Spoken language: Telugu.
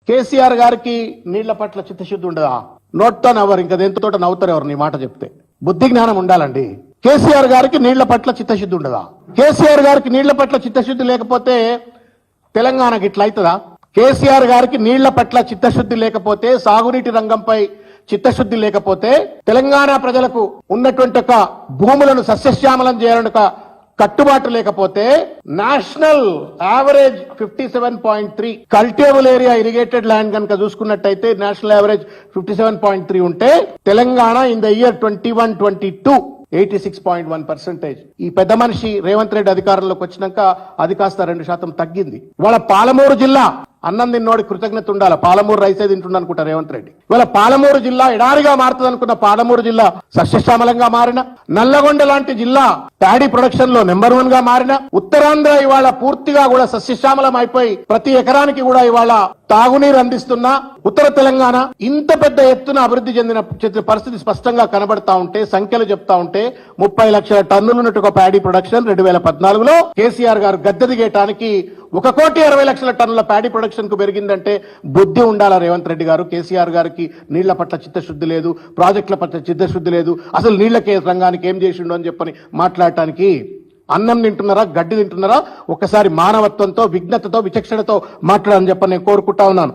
కేసీఆర్ గారికి నీళ్ల పట్ల చిత్తశుద్ధి ఉండదా? నోట్తో నవ్వరు, ఇంకా దేంతో నవ్వుతారు ఎవరు నీ మాట చెప్తే. బుద్ధి జ్ఞానం ఉండాలండి. కేసీఆర్ గారికి నీళ్ల పట్ల చిత్తశుద్ధి ఉండదా? కేసీఆర్ గారికి నీళ్ల పట్ల చిత్తశుద్ధి లేకపోతే తెలంగాణకి ఇట్లా అవుతుందా? కేసీఆర్ గారికి నీళ్ల పట్ల చిత్తశుద్ధి లేకపోతే, సాగునీటి రంగంపై చిత్తశుద్ధి లేకపోతే, తెలంగాణ ప్రజలకు ఉన్నటువంటి ఒక భూములను సస్యశ్యామలం చేయాలని ఒక కట్టుబాటు లేకపోతే, national average 57.3 cultivable area irrigated land కనుక చూసుకున్నట్టయితే నేషనల్ యావరేజ్ 57.3 ఉంటే, తెలంగాణ ఇన్ ద ఇయర్ 21-22 86.1%. ఈ పెద్ద మనిషి రేవంత్ రెడ్డి అధికారంలోకి వచ్చినాక అది కాస్త 2% తగ్గింది. వాళ్ళ పాలమూరు జిల్లా అన్నం తిన్నోడి కృతజ్ఞత ఉండాలి. పాలమూరు రైసే తింటుండ అనుకుంటా రేవంత్ రెడ్డి. ఇవాళ పాలమూరు జిల్లా ఎడారిగా మారుతుంది అనుకున్న పాలమూరు జిల్లా సస్యశ్యామలంగా మారిన, నల్లగొండ లాంటి జిల్లా ప్యాడీ ప్రొడక్షన్ లో నెంబర్ 1 గా మారిన, ఉత్తరాంధ్ర ఇవాళ పూర్తిగా కూడా సస్యశ్యామలం అయిపోయి ప్రతి ఎకరానికి కూడా ఇవాళ తాగునీరు అందిస్తున్న ఉత్తర తెలంగాణ ఇంత పెద్ద ఎత్తున అభివృద్ధి చెందిన పరిస్థితి స్పష్టంగా కనబడతా ఉంటే, సంఖ్యలు చెప్తా ఉంటే 30 లక్షల టన్నులు ఉన్నట్టు ప్యాడీ ప్రొడక్షన్ 2014లో కేసీఆర్ గారు గద్దె దిగేయటానికి 1,60,00,000 టన్నుల ప్యాడీ ప్రొడక్షన్ కు పెరిగిందంటే బుద్ధి ఉండాలా రేవంత్ రెడ్డి గారు. కేసీఆర్ గారికి నీళ్ల పట్ల చిత్తశుద్ధి లేదు, ప్రాజెక్టుల పట్ల చిత్తశుద్ధి లేదు, అసలు నీళ్లకే రంగానికి ఏం చేసిండు అని చెప్పని మాట్లాడటానికి. అన్నం తింటున్నారా, గడ్డి తింటున్నారా? ఒకసారి మానవత్వంతో, విజ్ఞతతో, విచక్షణతో మాట్లాడని చెప్పని నేను కోరుకుంటా ఉన్నాను.